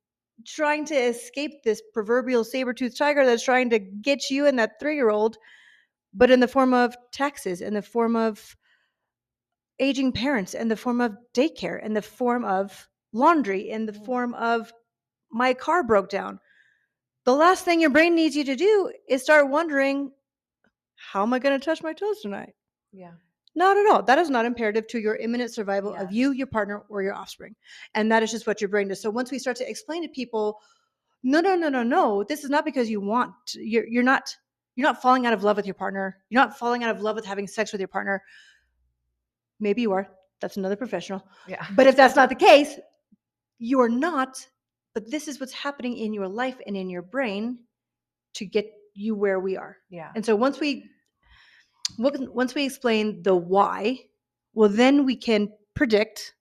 trying to escape this proverbial saber-toothed tiger that's trying to get you and that 3-year-old, but in the form of taxes, in the form of aging parents, in the form of daycare, in the form of laundry, in the form of my car broke down. The last thing your brain needs you to do is start wondering, how am I going to touch my toes tonight? Yeah. Not at all. That is not imperative to your imminent survival of Yes. you, your partner, or your offspring. And that is just what your brain does. So once we start to explain to people, no, this is not because you want. You're not falling out of love with your partner. You're not falling out of love with having sex with your partner. Maybe you are. That's another professional. Yeah. But if that's not the case, you are not. But this is what's happening in your life and in your brain to get you where we are. Yeah. And so once we explain the why, well, then we can predict,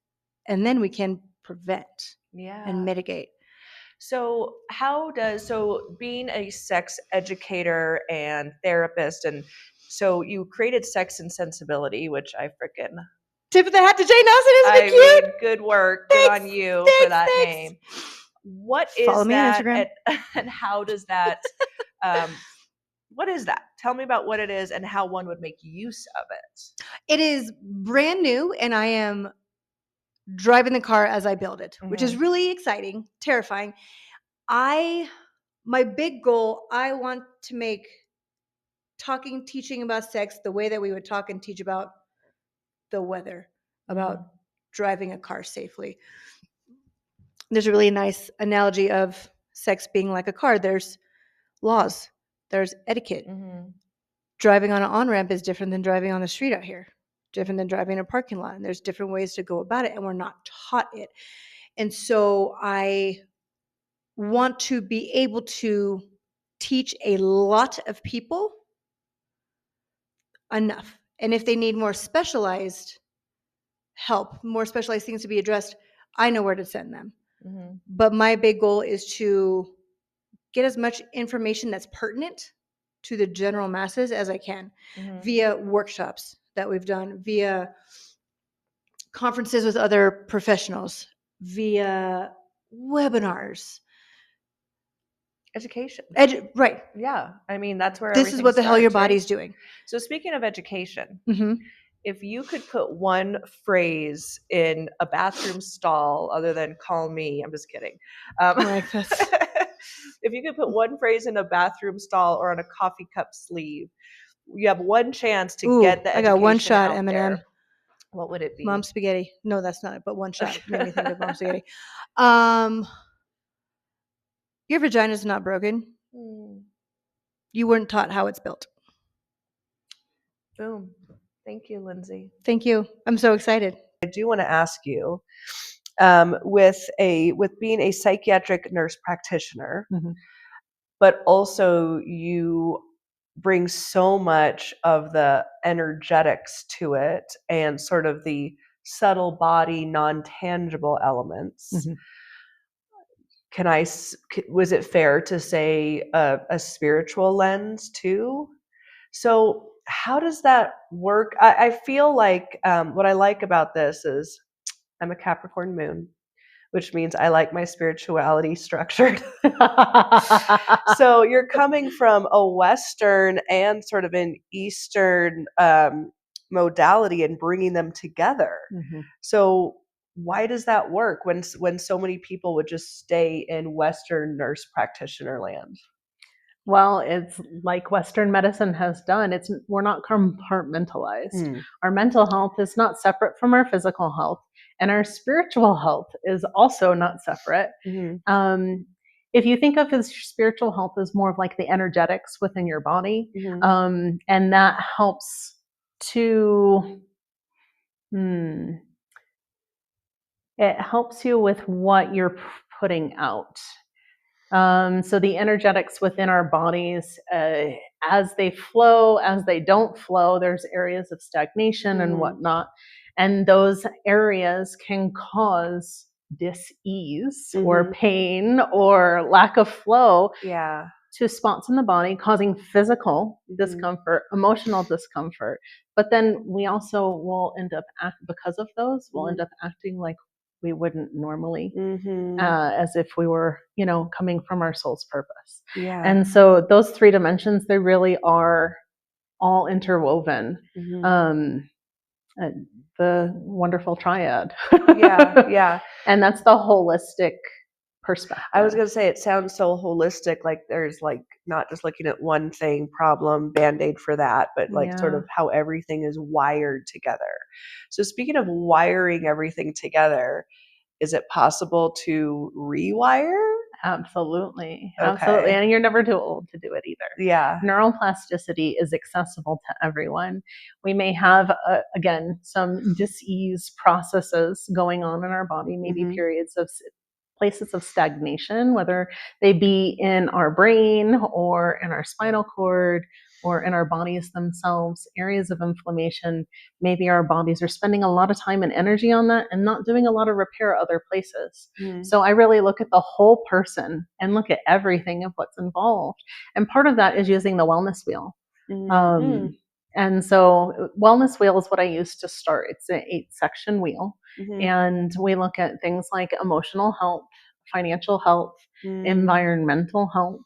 and then we can prevent Yeah. and mitigate. So being a sex educator and therapist, and so you created Sex and Sensibility, which I freaking Tip of the hat to Jane Austen, isn't I it cute? mean, good work. Good on you for that name. What is Follow me on that, Instagram. and how does that? What is that? Tell me about what it is and how one would make use of it. It is brand new, and I am driving the car as I build it, which is really exciting, terrifying. My big goal, I want to make teaching about sex the way that we would talk and teach about the weather, about driving a car safely. There's a really nice analogy of sex being like a car. There's laws, there's etiquette. Driving on an on-ramp is different than driving on the street out here, different than driving in a parking lot. And there's different ways to go about it, and we're not taught it. And so I want to be able to teach a lot of people enough. And if they need more specialized help, more specialized things to be addressed, I know where to send them. But my big goal is to get as much information that's pertinent to the general masses as I can via workshops that we've done, via conferences with other professionals, via webinars. Education. Right. Yeah. I mean, that's where This is what the hell your body's right? doing. So speaking of education, Mm-hmm. if you could put one phrase in a bathroom stall other than "call me," I'm just kidding. Like this. If you could put one phrase in a bathroom stall or on a coffee cup sleeve, you have one chance to get the education I got one shot, out Eminem. there. What would it be? Mom spaghetti. No, that's not it, but one shot made me think of mom spaghetti. Your vagina's not broken. You weren't taught how it's built. Boom. Thank you, Lindsay. Thank you. I'm so excited. I do want to ask you, with being a psychiatric nurse practitioner, but also you bring so much of the energetics to it and sort of the subtle body, non-tangible elements. Was it fair to say a spiritual lens too? So how does that work? I feel like what I like about this is I'm a Capricorn moon, which means I like my spirituality structured. So you're coming from a Western and sort of an Eastern modality and bringing them together. So why does that work when so many people would just stay in Western nurse practitioner land? Well, it's like Western medicine has done. We're not compartmentalized. Our mental health is not separate from our physical health, and our spiritual health is also not separate. If you think of as spiritual health as more of like the energetics within your body, and that helps to It helps you with what you're putting out. So the energetics within our bodies, as they flow, as they don't flow, there's areas of stagnation and whatnot. And those areas can cause dis-ease or pain or lack of flow to spots in the body, causing physical discomfort, emotional discomfort. But then we also will end up, because of those, we'll end up acting like we wouldn't normally, as if we were, coming from our soul's purpose. And so those 3 dimensions, they really are all interwoven. The wonderful triad. And that's the holistic perspective. I was going to say, it sounds so holistic, like there's like not just looking at one thing, problem, band-aid for that, but like sort of how everything is wired together. So speaking of wiring everything together, is it possible to rewire? Absolutely. Absolutely. And you're never too old to do it either. Neuroplasticity is accessible to everyone. We may have, again, some dis-ease processes going on in our body, maybe periods of places of stagnation, whether they be in our brain or in our spinal cord or in our bodies themselves, areas of inflammation. Maybe our bodies are spending a lot of time and energy on that and not doing a lot of repair other places. So I really look at the whole person and look at everything of what's involved. And part of that is using the wellness wheel. And so wellness wheel is what I use to start. It's an 8-section wheel. And we look at things like emotional health, financial health, environmental health.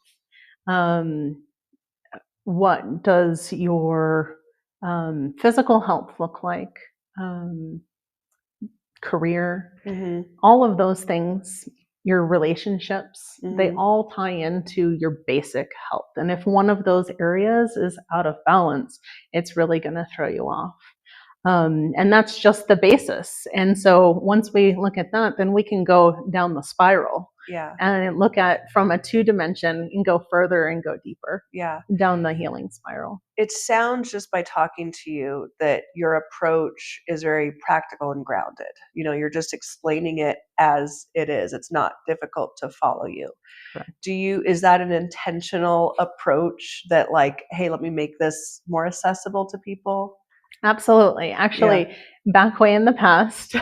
What does your physical health look like? Career, all of those things, your relationships, they all tie into your basic health. And if one of those areas is out of balance, it's really going to throw you off. And that's just the basis. And so once we look at that, then we can go down the spiral and look at from a 2-dimension and go further and go deeper down the healing spiral. It sounds, just by talking to you, that your approach is very practical and grounded. You're just explaining it as it is. It's not difficult to follow you. Correct. Is that an intentional approach that, like, hey, let me make this more accessible to people? Absolutely. Actually, back way in the past,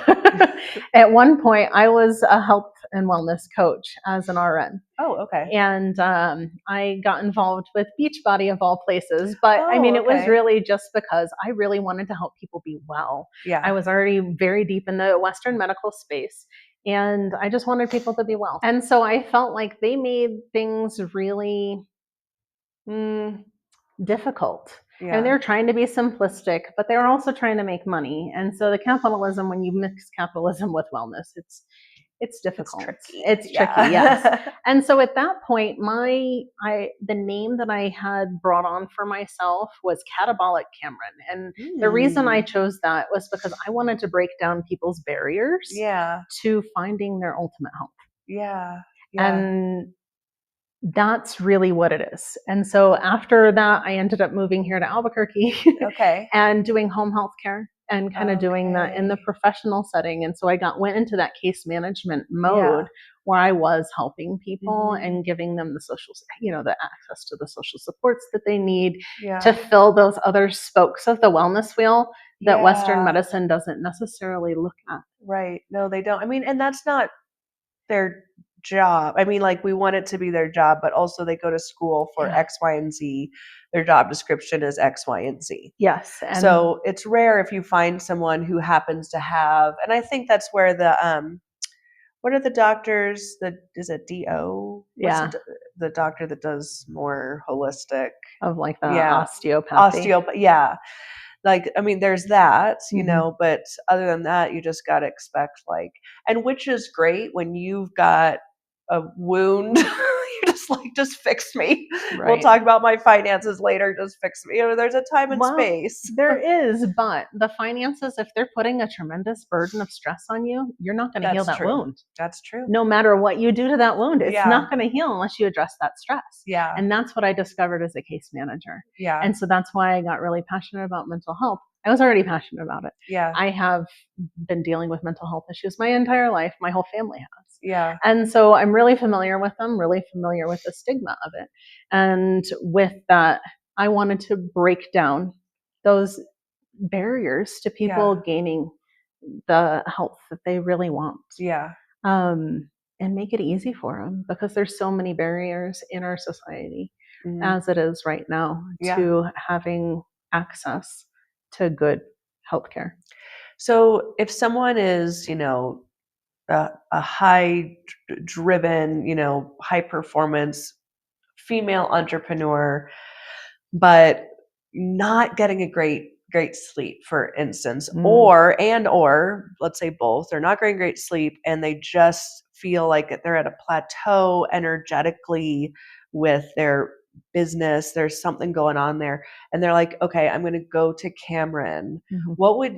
at one point, I was a health and wellness coach as an RN. Oh, okay. And I got involved with Beachbody of all places. But it was really just because I really wanted to help people be well. I was already very deep in the Western medical space. And I just wanted people to be well. And so I felt like they made things really difficult. And they're trying to be simplistic, but they're also trying to make money. And so the capitalism, when you mix capitalism with wellness, it's difficult. It's tricky, yes. And so at that point, the name that I had brought on for myself was Catabolic Cameron. And the reason I chose that was because I wanted to break down people's barriers to finding their ultimate health. And that's really what it is. And so after that, I ended up moving here to Albuquerque and doing home health care and kind of doing that in the professional setting. And so I went into that case management mode where I was helping people and giving them the social, the access to the social supports that they need to fill those other spokes of the wellness wheel that Western medicine doesn't necessarily look at. Right. No, they don't. And that's not their job. Like, we want it to be their job, but also they go to school for X, Y, and Z. Their job description is X, Y, and Z. Yes. So it's rare if you find someone who happens to have, and I think that's where the what are the doctors that is it DO? The doctor that does more holistic of like the osteopathy. Like, there's that, but other than that, you just got to expect, like, and which is great when you've got a wound, you're just fix me. Right. We'll talk about my finances later. Just fix me. There's a time and space. There is, but the finances, if they're putting a tremendous burden of stress on you, you're not going to heal that wound. That's true. No matter what you do to that wound, it's not going to heal unless you address that stress. Yeah. And that's what I discovered as a case manager. Yeah. And so that's why I got really passionate about mental health. I was already passionate about it. Yeah. I have been dealing with mental health issues my entire life. My whole family has. Yeah. And so I'm really familiar with them, really familiar with the stigma of it. And with that, I wanted to break down those barriers to people gaining the health that they really want. Yeah. And make it easy for them, because there's so many barriers in our society Mhm. as it is right now to having access to good healthcare. So if someone is, a high driven, high performance female entrepreneur, but not getting a great sleep, for instance, or let's say both, they're not getting great sleep and they just feel like they're at a plateau energetically with their business, there's something going on there, and they're like, okay, I'm going to go to Cameron. What's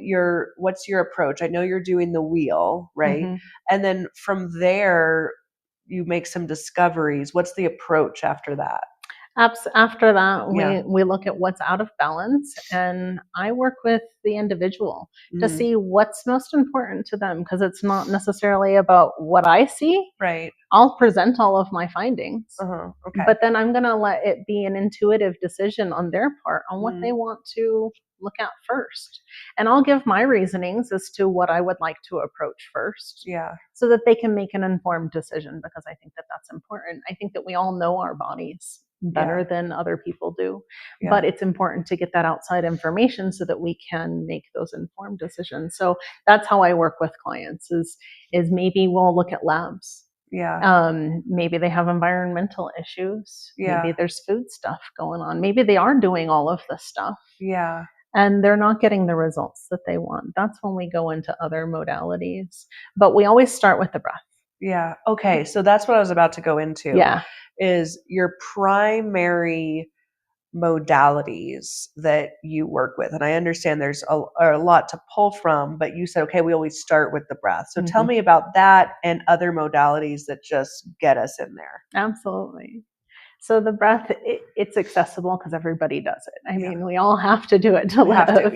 your approach? I know you're doing the wheel, right? And then from there you make some discoveries. What's the approach after that? After that, we look at what's out of balance, and I work with the individual to see what's most important to them, because it's not necessarily about what I see. Right. I'll present all of my findings, Okay. but then I'm going to let it be an intuitive decision on their part on what they want to look at first. And I'll give my reasonings as to what I would like to approach first. Yeah. So that they can make an informed decision, because I think that that's important. I think that we all know our bodies better than other people do, but it's important to get that outside information so that we can make those informed decisions. So that's how I work with clients is maybe we'll look at labs. Maybe they have environmental issues. Maybe there's food stuff going on. Maybe they are doing all of this stuff. And they're not getting the results that they want. That's when we go into other modalities. But we always start with the breath. Yeah. Okay. So that's what I was about to go into. Yeah. Is your primary modalities that you work with. And I understand there's a lot to pull from, but you said, okay, we always start with the breath. So tell me about that and other modalities that just get us in there. Absolutely. So the breath, it's accessible because everybody does it. I mean, we all have to do it to live.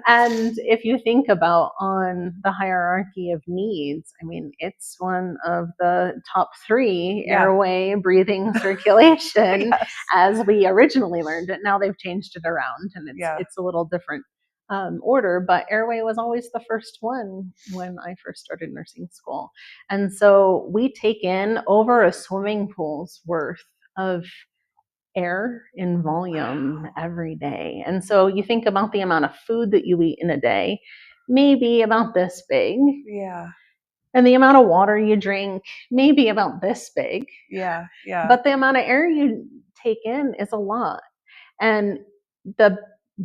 And if you think about on the hierarchy of needs, I mean, it's one of the top 3: airway, breathing, circulation, as we originally learned it. Now they've changed it around, and it's a little different order, but airway was always the first one when I first started nursing school. And so we take in over a swimming pool's worth of air in volume every day. And so you think about the amount of food that you eat in a day, maybe about this big. And the amount of water you drink, maybe about this big. But the amount of air you take in is a lot. And the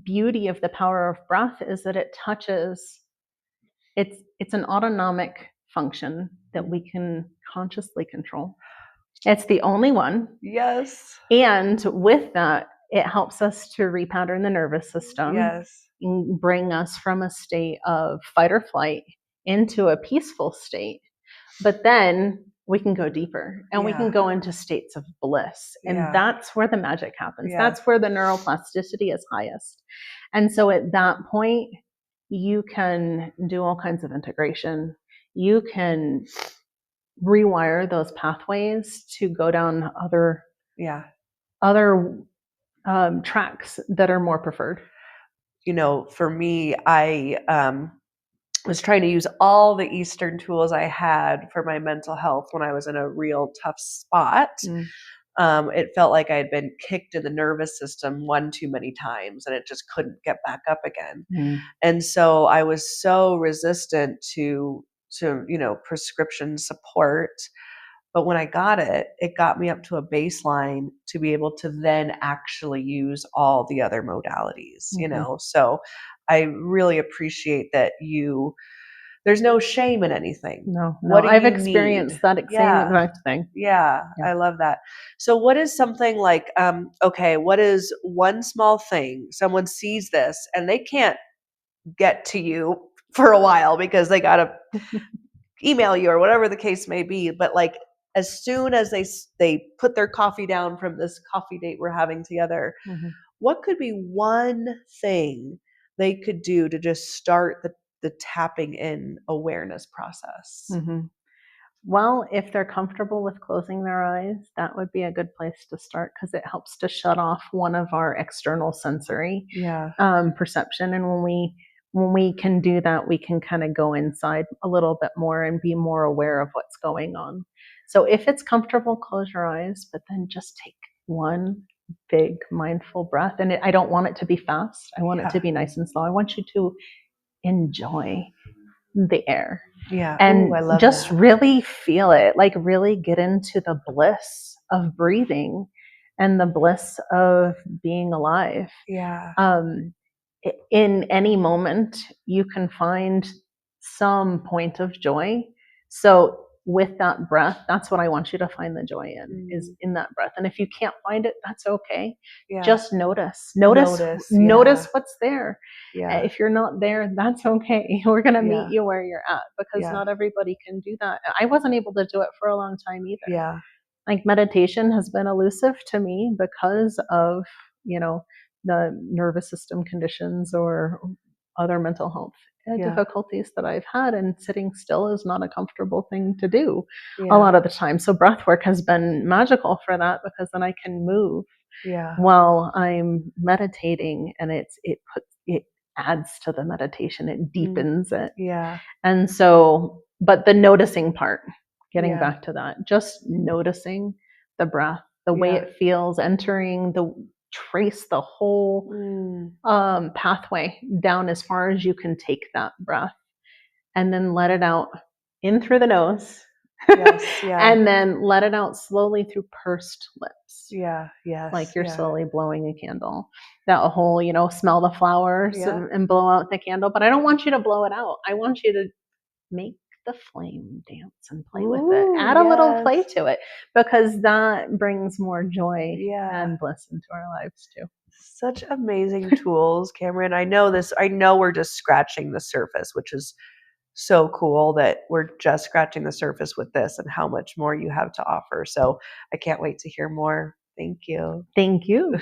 beauty of the power of breath is that it touches, it's an autonomic function that we can consciously control. It's the only one. And with that, it helps us to repattern the nervous system, and bring us from a state of fight or flight into a peaceful state. But then we can go deeper, and we can go into states of bliss. And that's where the magic happens. That's where the neuroplasticity is highest. And so at that point, you can do all kinds of integration. You can rewire those pathways to go down other tracks that are more preferred. For me, I was trying to use all the Eastern tools I had for my mental health when I was in a real tough spot. It felt like I had been kicked in the nervous system one too many times, and it just couldn't get back up again. And so I was so resistant to prescription support. But when I got it, it got me up to a baseline to be able to then actually use all the other modalities, So I really appreciate that there's no shame in anything. No, I've experienced that same exact thing. I love that. So what is something like, what is one small thing someone sees this and they can't get to you for a while because they got to email you or whatever the case may be, but like as soon as they put their coffee down from this coffee date we're having together, what could be one thing they could do to just start the tapping in awareness process? Mm-hmm. Well, if they're comfortable with closing their eyes, that would be a good place to start because it helps to shut off one of our external sensory Yeah. perception. And when we can do that, we can kind of go inside a little bit more and be more aware of what's going on. So if it's comfortable, close your eyes, but then just take one big mindful breath. And I don't want it to be fast. I want it to be nice and slow. I want you to enjoy the air. Yeah. And Ooh, I love just that. really feel it, like really get into the bliss of breathing and the bliss of being alive. Yeah. In any moment, you can find some point of joy. So with that breath, that's what I want you to find the joy in, is in that breath. And if you can't find it, that's okay. Yeah. Just notice what's there. Yeah. If you're not there, that's okay. We're going to Yeah. meet you where you're at, because Yeah. not everybody can do that. I wasn't able to do it for a long time either. Yeah. Like meditation has been elusive to me because of, the nervous system conditions or other mental health Yeah. difficulties that I've had, and sitting still is not a comfortable thing to do Yeah. a lot of the time. So breath work has been magical for that, because then I can move Yeah. while I'm meditating, and it adds to the meditation, it deepens it. Yeah. And so, but the noticing part, getting Yeah. back to that, just noticing the breath, the way Yeah. it feels entering, trace the whole pathway down as far as you can take that breath, and then let it out in through the nose. Yes. Yeah. And then let it out slowly through pursed lips. Yeah. Yes. Like you're yeah. slowly blowing a candle. That whole, smell the flowers Yeah. and blow out the candle. But I don't want you to blow it out. I want you to make the flame dance and play with it. Ooh, Add a little play yes. to it, because that brings more joy Yeah. and bliss into our lives too. Such amazing tools, Cameron. I know we're just scratching the surface, which is so cool that we're just scratching the surface with this and how much more you have to offer. So I can't wait to hear more. Thank you. Thank you.